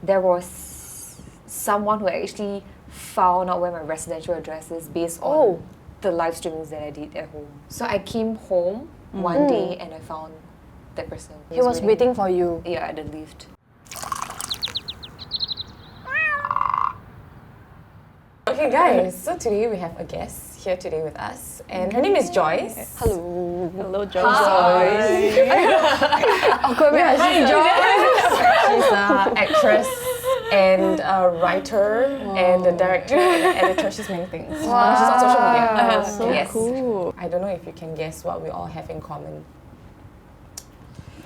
there was someone who actually found out where my residential address is based on the live streamings that I did at home. So I came home one day and I found that person. He was waiting for you. Yeah, at the lift. Okay guys, so today we have a guest here today with us and her name is Joyce. Hello. Hello, Joyce. Hi Joyce! She's an actress and a writer and a director and an editor. She's many things. She's on social media. So Yes. cool. I don't know if you can guess what we all have in common.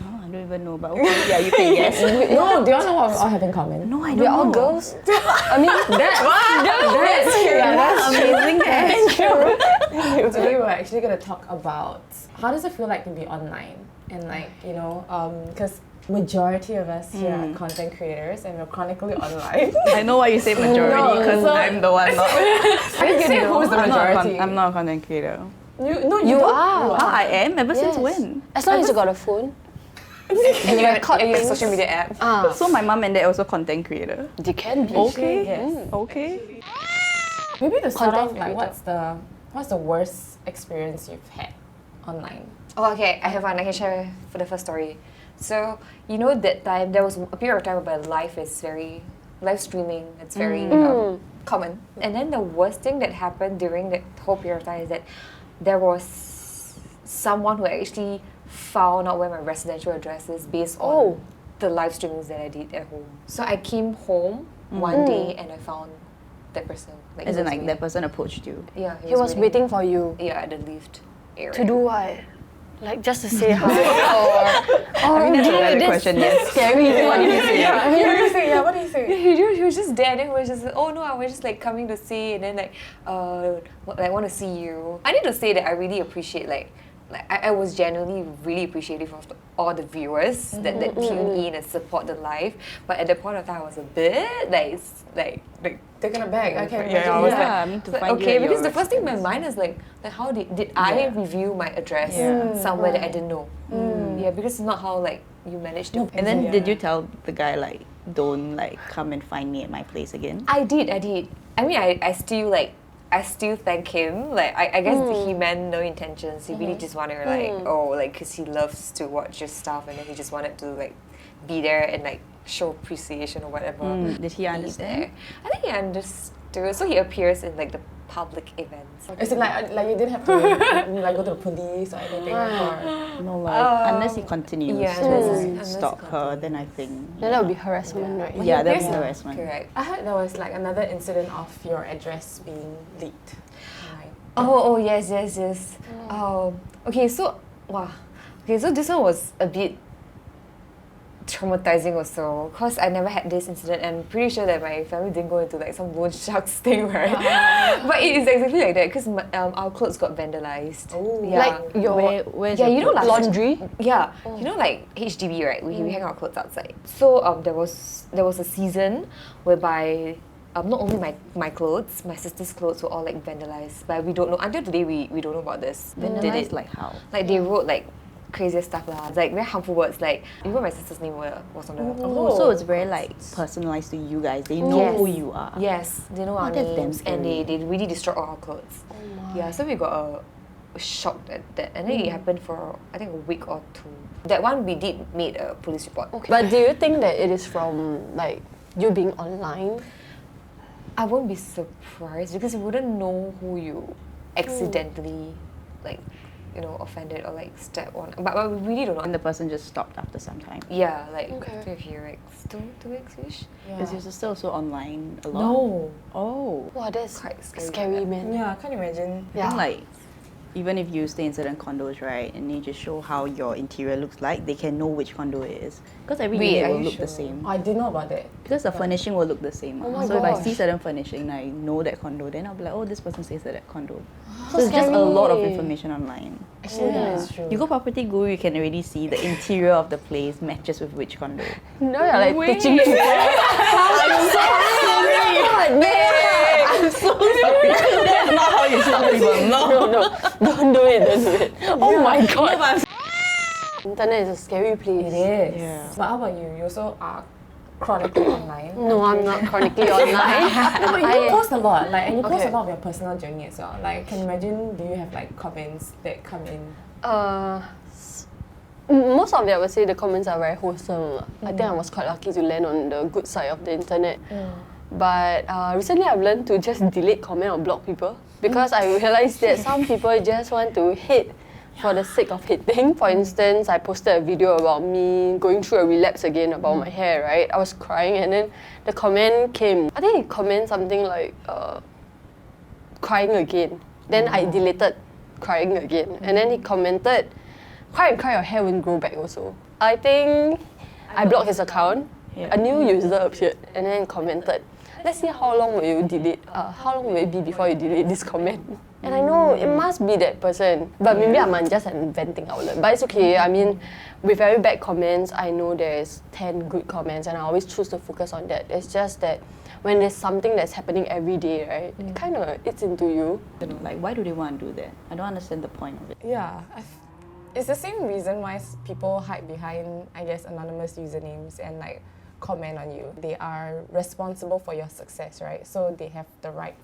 Oh, I don't even know, but okay, yeah, you can guess. No, do you all know what we all have in common? No, I don't We're all know. girls. I mean, That's true. Yeah, that's Amazing. Thank you. Today we're actually going to talk about how does it feel like to be online and like, you know, because majority of us here are content creators and we're chronically online. I know why you say majority because I'm the one not. I didn't say who's the majority. I'm not a content creator. you are. I am? Ever since Yes. when? As long as you got a phone. You record have things. social media app. So my mom and dad also content creator. They can be. Okay. Yes. Okay. Maybe to start off, Content like, creator. what's the worst experience you've had online? Oh, okay, I have one. I can share for the first story. So, you know, that time, there was a period of time where live streaming, it's very common. And then the worst thing that happened during that whole period of time is that there was someone who actually found out where my residential address is based on the live streamings that I did at home. So I came home one day and I found that person. As in, like, that person approached you. Yeah, He was waiting for you. Yeah, at the lift area. To do what? Like just to say hi or I mean, that's a valid question, yes. scary. What did you say? What do you say? He was just there, and then he was just like, oh no, I was just like coming to see, and then like, I want to see you. I need to say that I really appreciate I was genuinely really appreciative of all the viewers that tune in and support the live. But at that point of time, I was a bit like Taken aback. I can Yeah, I was like, I need to find you okay, at because your the first thing in my mind is like how did I review my address somewhere that I didn't know? Yeah, because it's not how like you manage to. And then did you tell the guy like, don't like come and find me at my place again? I did. I mean, I still thank him. Like, I guess he meant no intentions. He really just wanted because he loves to watch your stuff, and then he just wanted to like be there and like show appreciation or whatever. Did he understand? There. I think he understood. So he appears in like the public events. Is it like you didn't have to like go to the police or anything? Or... No, like unless he continues unless to he stalk her, then I think. Then that would be harassment, right? Yeah, that would be harassment. Correct. I heard there was like another incident of your address being leaked. Right. Oh yes. Okay, so this one was a bit traumatizing also, because I never had this incident, and I'm pretty sure that my family didn't go into like some loan sharks thing, right? But it is exactly like that, because our clothes got vandalized. Oh. Yeah. Like your Where's Yeah, your you know, clothes? laundry. Yeah, you know, like HDB, right? We hang our clothes outside. So there was a season whereby not only my clothes, my sister's clothes were all like vandalized, but we don't know until today. We don't know about this. Then did it like how? Like they wrote like craziest stuff lah, like very harmful words. Like even my sister's name was on the. Oh, so it's very like personalized to you guys. They know who you are. Yes, they know our that's damn names, and scary. they really destroyed all our clothes. Yeah, so we got shocked at that, and then it happened for I think a week or two. That one we did made a police report. Okay. But do you think that it is from like you being online? I won't be surprised because you wouldn't know who you accidentally like, you know, offended or like stepped on. But we really don't know. And the person just stopped after some time. Yeah, like Okay. a few weeks, two weeks-ish. Is your sister also online a lot? No. Oh. Wow, that's Quite scary, scary, man. Yeah, I can't imagine. I think like, even if you stay in certain condos, right, and you just show how your interior looks like, they can know which condo it is. Because every Wait, unit are will you look the sure? same. I didn't know about that. Because the furnishing will look the same. Oh my so if I see gosh. certain furnishing, I know that condo, then I'll be like, oh, this person stays at that condo. So it's just a lot of scary. information online. Actually, that is true. You go Property Guru, you can already see the interior of the place matches with which condo. No, you're like teaching people. I'm sorry. I'm so sorry. That's not how you start people. No, don't do it. Don't do it. Oh my god. Internet is a scary place. It is. Yeah. But how about you? You also are chronically online? No, I'm not chronically online. But you post a lot, like, and you post Okay. a lot of your personal journey as well. Like, can you imagine, do you have like comments that come in? Most of it, I would say the comments are very wholesome. I think I was quite lucky to land on the good side of the internet. But recently I've learned to just delete comment or block people because I realized that some people just want to hate for the sake of hating. For instance, I posted a video about me going through a relapse again about my hair, right? I was crying and then the comment came. I think he commented something like, crying again. Then I deleted crying again. And then he commented, cry and cry, your hair won't grow back also. I think I blocked his account. Yeah. A new user appeared and then commented, let's see how long will you delete, how long will it be before you delete this comment? And I know it must be that person, but maybe I'm just an venting outlet. But it's okay, I mean, with every bad comments, I know there's 10 good comments and I always choose to focus on that. It's just that when there's something that's happening every day, right, it kind of eats into you. Like, why do they want to do that? I don't understand the point of it. Yeah, it's the same reason why people hide behind, I guess, anonymous usernames and like comment on you. They are responsible for your success, right? So they have the right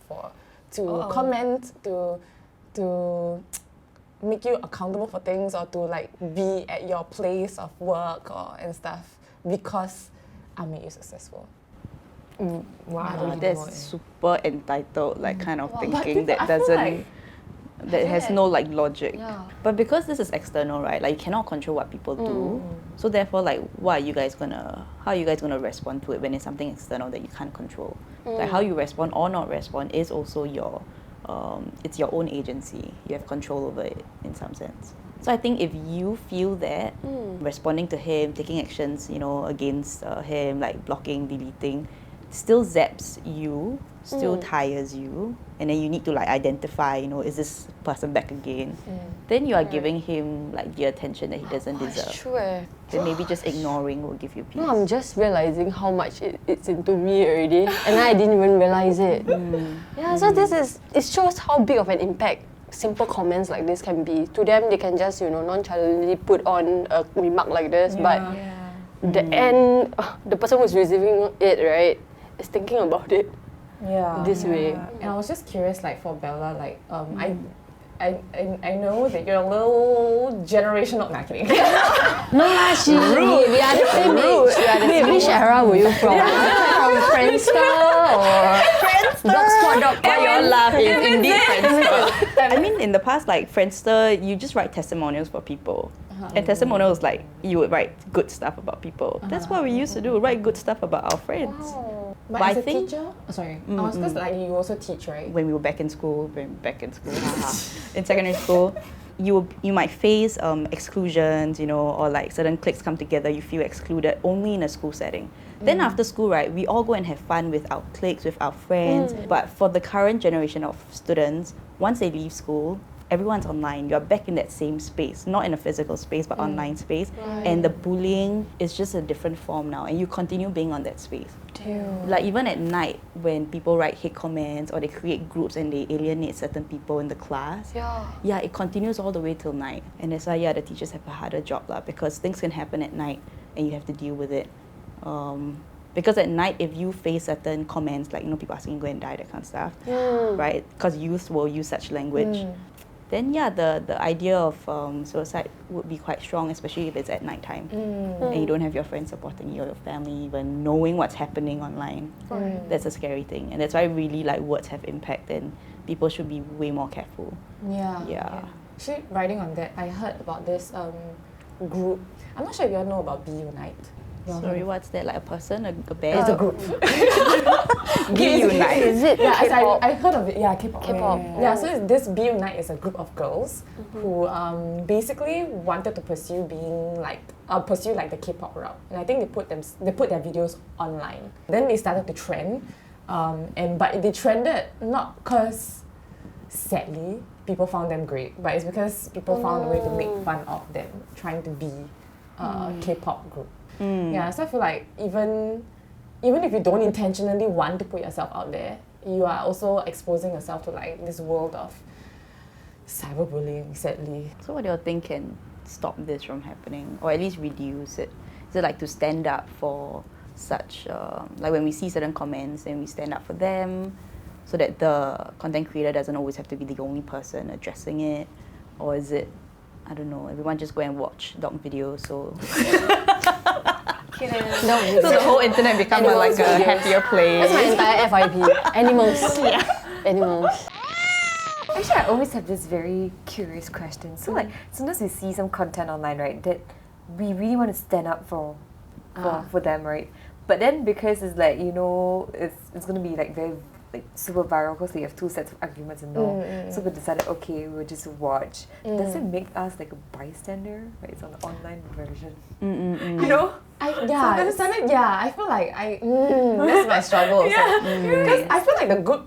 to comment, to make you accountable for things or to like be at your place of work and stuff because I made you successful. Wow. That's super entitled, like kind of But thinking people- that I feel doesn't, like- that has no like logic. Yeah. But because this is external, right? Like you cannot control what people do. So therefore, like, how are you guys gonna respond to it when it's something external that you can't control? Like how you respond or not respond is also your, it's your own agency. You have control over it in some sense. So I think if you feel that responding to him, taking actions, against him, like blocking, deleting, still zaps you, still tires you, and then you need to like identify, is this person back again? Then you are giving him like the attention that he doesn't It's deserve. true eh. Then maybe just ignoring will give you peace. No, I'm just realizing how much it's into me already, and I didn't even realize it. Yeah, so it shows how big of an impact simple comments like this can be. To them, they can just nonchalantly put on a remark like this, but the end, the person who's receiving it, right, is thinking about it this way. And I was just curious, like for Bella, like I know that you're a little generational. Nah, kidding. No, we are the same age. Wait, which era were you from? From Friendster or Blogspot.com? Why you all laugh is indeed Friendster. I mean, in the past, like Friendster, you just write testimonials for people. And testimonials, like, you would write good stuff about people. That's what we used to do, write good stuff about our friends. But I as a think- teacher, I was because like you also teach, right? When we were back in school, in secondary school, you might face exclusions, or like certain cliques come together, you feel excluded only in a school setting. Then after school, right, we all go and have fun with our cliques, with our friends. But for the current generation of students, once they leave school, everyone's online. You're back in that same space, not in a physical space, but online space. And the bullying is just a different form now, and you continue being on that space. Like even at night, when people write hate comments or they create groups and they alienate certain people in the class, it continues all the way till night. And that's why, the teachers have a harder job because things can happen at night and you have to deal with it. Because at night, if you face certain comments, like people asking you to go and die, that kind of stuff, right? Because youth will use such language. Then the idea of suicide would be quite strong, especially if it's at nighttime and you don't have your friends supporting you or your family even knowing what's happening online. That's a scary thing, and that's why really like words have impact, and people should be way more careful. Yeah. Actually, writing on that, I heard about this group. I'm not sure if you all know about Be Unite. Sorry, what's that? Like a person, a bear? It's a group. Be Unite. Is it Yeah, K-pop? I heard of it. Yeah, K-pop. K-pop. Yeah, so this Be Unite is a group of girls who basically wanted to pursue the K-pop route, and I think they put their videos online. Then they started to trend, but they trended not because sadly people found them great, but it's because people found a way to make fun of them trying to be a K-pop group. Yeah, so I feel like even if you don't intentionally want to put yourself out there, you are also exposing yourself to like this world of cyberbullying, sadly. So what do you think can stop this from happening, or at least reduce it? Is it like to stand up for such, like when we see certain comments, then we stand up for them, so that the content creator doesn't always have to be the only person addressing it? Or is it, I don't know, everyone just go and watch dog videos, so... So the whole internet becomes like a happier place. That's my entire FYP. Animals. Animals. Actually, I always have this very curious question. So like, sometimes we see some content online, right, that we really want to stand up for them, right? But then because it's like, you know, it's going to be like very like super viral because we have two sets of arguments and all. So we decided, okay, we'll just watch. Does it make us like a bystander? Right? It's on the online version. You know? I feel like that's my struggle. Because I feel like the good,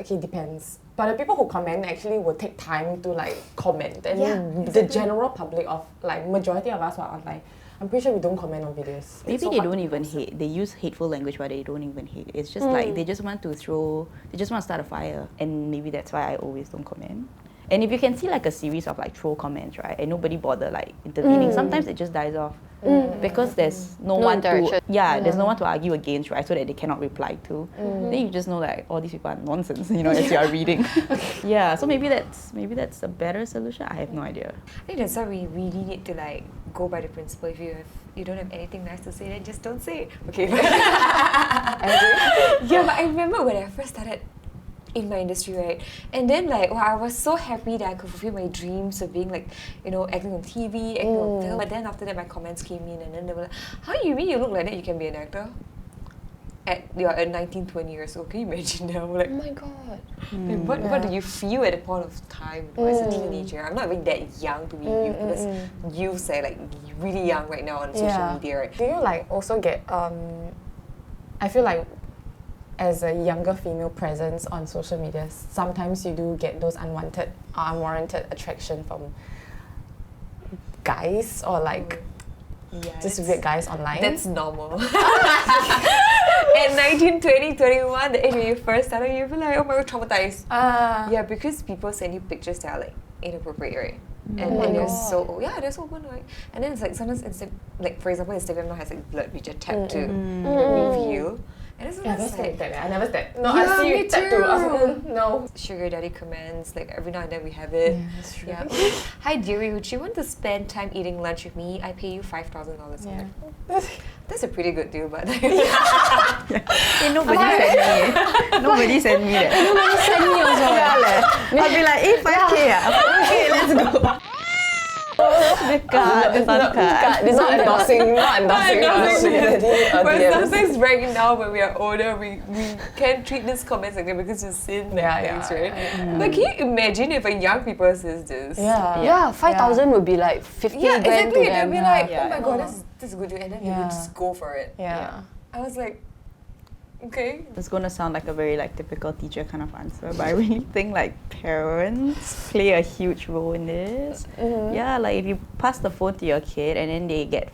okay, depends. But the people who comment actually will take time to like comment. And the general public of like majority of us who are online, I'm pretty sure we don't comment on videos. Maybe they don't even hate. They use hateful language, but they don't even hate. It's just like they just want to start a fire. And maybe that's why I always don't comment. And if you can see like a series of like troll comments, right, and nobody bother like intervening, sometimes it just dies off. Because there's no one to there's no one to argue against, right, so that they cannot reply to. Then you just know that all these people are nonsense, you know, as you are reading. So maybe that's a better solution. I have no idea. I think that's why we really need to like go by the principle. If you don't have anything nice to say, then just don't say it. Okay. But I remember when I first started in my industry, right? And then like, I was so happy that I could fulfill my dreams of being like, you know, acting on TV, acting on film. But then after that, my comments came in, and then they were like, "How you mean you look like that? You can be an actor you're at 19, 20 years old. Can you imagine that?" I'm like, Oh my god. like, what do you feel at the point of time as a teenager? I'm not even that young to be youth, because youths are like really young right now on social media, right? Do you like also get I feel like as a younger female presence on social media, sometimes you do get those unwanted or unwarranted attraction from guys or like just weird guys online. That's normal. At 19, 20, 21, the age when you first started, you'll be like, oh my god, traumatized. Yeah, because people send you pictures that are like inappropriate, right? And they're so they're so open, right? And then it's like sometimes like for example, Instagram now has like blood which are tapped to review. And it's I never stepped. No, yeah, I see me you tap to. No. Sugar daddy comments, like every now and then we have it. Yeah, that's true. Yeah. Hi dearie, would you want to spend time eating lunch with me? I pay you $5,000. Yeah. That's a pretty good deal, but Hey, nobody sent me. Nobody sent me that. Nobody sent me also. I'll be like, hey, 5K okay, let's go. It's not endorsing. But sometimes right now when we are older, we can't treat these comments like that because you've seen things, right? But can you imagine if a young people says this? Yeah, 5,000 would be like 50 grand exactly. to them. They'll be like, oh my god, this is a good deal, and then they would just go for it. Yeah. I was like, okay. It's gonna sound like a very like typical teacher kind of answer, but I really think like parents play a huge role in this. Yeah, like if you pass the phone to your kid and then they get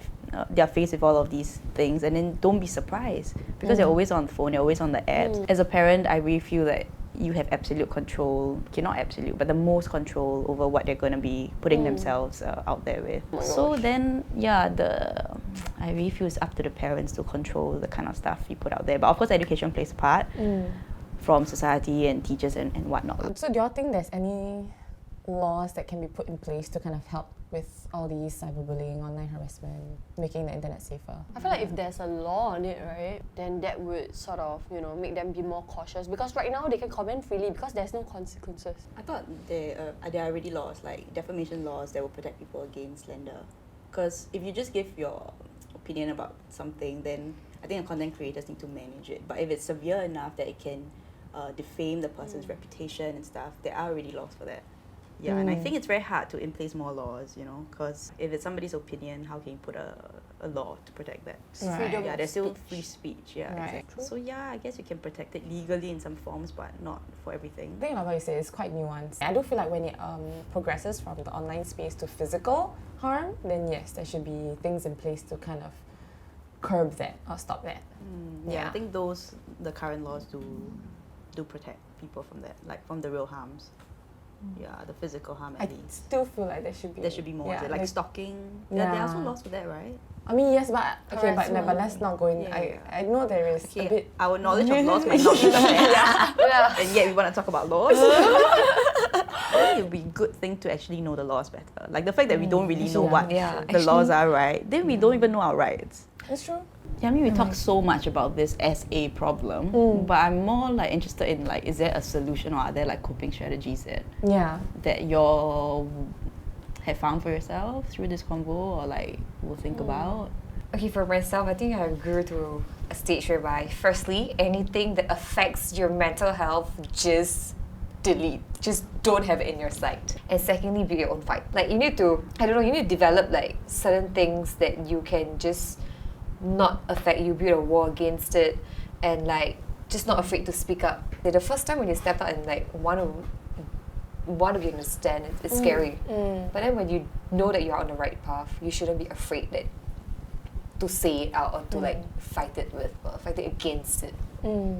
they're faced with all of these things, and then don't be surprised because they're always on the phone, they're always on the apps. As a parent, I really feel that you have absolute control, okay, not absolute, but the most control over what they're going to be putting themselves out there with. So then, I really feel it's up to the parents to control the kind of stuff you put out there. But of course, education plays a part from society and teachers and whatnot. So do y'all think there's any laws that can be put in place to kind of help with all these cyberbullying, online harassment, making the internet safer? I feel like if there's a law on it, right, then that would sort of, you know, make them be more cautious, because right now they can comment freely because there's no consequences. I thought there are already laws, like defamation laws, that will protect people against slander. Because if you just give your opinion about something, then I think the content creators need to manage it. But if it's severe enough that it can defame the person's reputation and stuff, there are already laws for that. Yeah, and I think it's very hard to in place more laws, you know, because if it's somebody's opinion, how can you put a law to protect that? Freedom yeah, of there's still speech. free speech, exactly. So yeah, I guess you can protect it legally in some forms, but not for everything. The thing about what you say is quite nuanced. I do feel like when it progresses from the online space to physical harm, then yes, there should be things in place to kind of curb that or stop that. I think the current laws do protect people from that, like from the real harms. Yeah, the physical harm at least. I still feel like there should be more. Like stalking. There are also laws for that, right? I mean, yes, but okay, but Harassment. let's not go in. Yeah. I know there is a bit. Our knowledge of laws might not be the best. Yeah. And yet we want to talk about laws. I think it would be a good thing to actually know the laws better. Like the fact that we don't really know what Yeah. the laws are, right? Then we don't even know our rights. It's true. Yeah, I mean, we talk so much about this as a problem, but I'm more like interested in like, is there a solution or are there like coping strategies that you have found for yourself through this convo or like will think about? Okay, for myself, I think I grew to a stage whereby, firstly, anything that affects your mental health, just delete. Just don't have it in your sight. And secondly, be your own fight. Like you need to, you need to develop like certain things that you can just not affect you, build a wall against it, and like just not afraid to speak up. The first time when you step out and like want to be on the stand, it's scary. But then when you know that you're on the right path, you shouldn't be afraid to say it out or to like fight it against it. Yeah.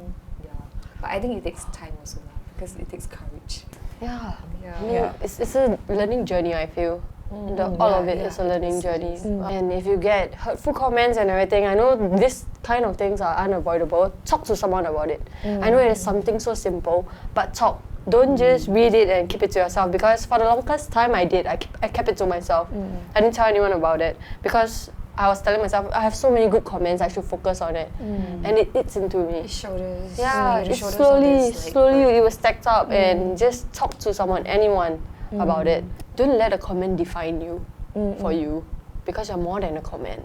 But I think it takes time also because it takes courage. Yeah. Yeah. I mean, it's a learning journey, I feel. All of it is a learning journey. And if you get hurtful comments and everything, I know this kind of things are unavoidable. Talk to someone about it. I know it is something so simple, but talk. Don't just read it and keep it to yourself, because for the longest time I did. I kept it to myself. I didn't tell anyone about it because I was telling myself, I have so many good comments, I should focus on it. And it eats into me. Shoulders. Yeah, your it's shoulders slowly, on this, it was stacked up, and just talk to someone, anyone, about it. Don't let a comment define you, for you, because you're more than a comment.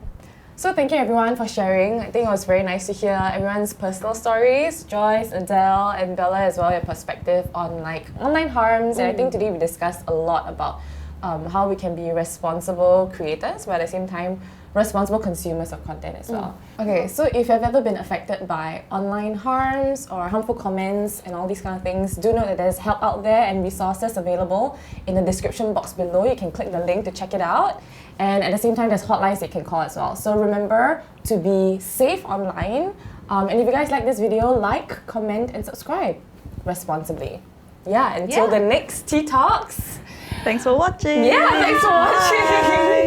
So thank you everyone for sharing. I think it was very nice to hear everyone's personal stories. Joyce, Adele, and Bella as well, your perspective on like online harms. And I think today we discussed a lot about how we can be responsible creators, but at the same time, responsible consumers of content as well. Okay, so if you've ever been affected by online harms or harmful comments and all these kind of things, do know that there's help out there and resources available in the description box below. You can click the link to check it out. And at the same time, there's hotlines that you can call as well. So remember to be safe online. And if you guys like this video, like, comment, and subscribe responsibly. Yeah, until the next Tea Talks. Thanks for watching. Yeah, thanks for watching.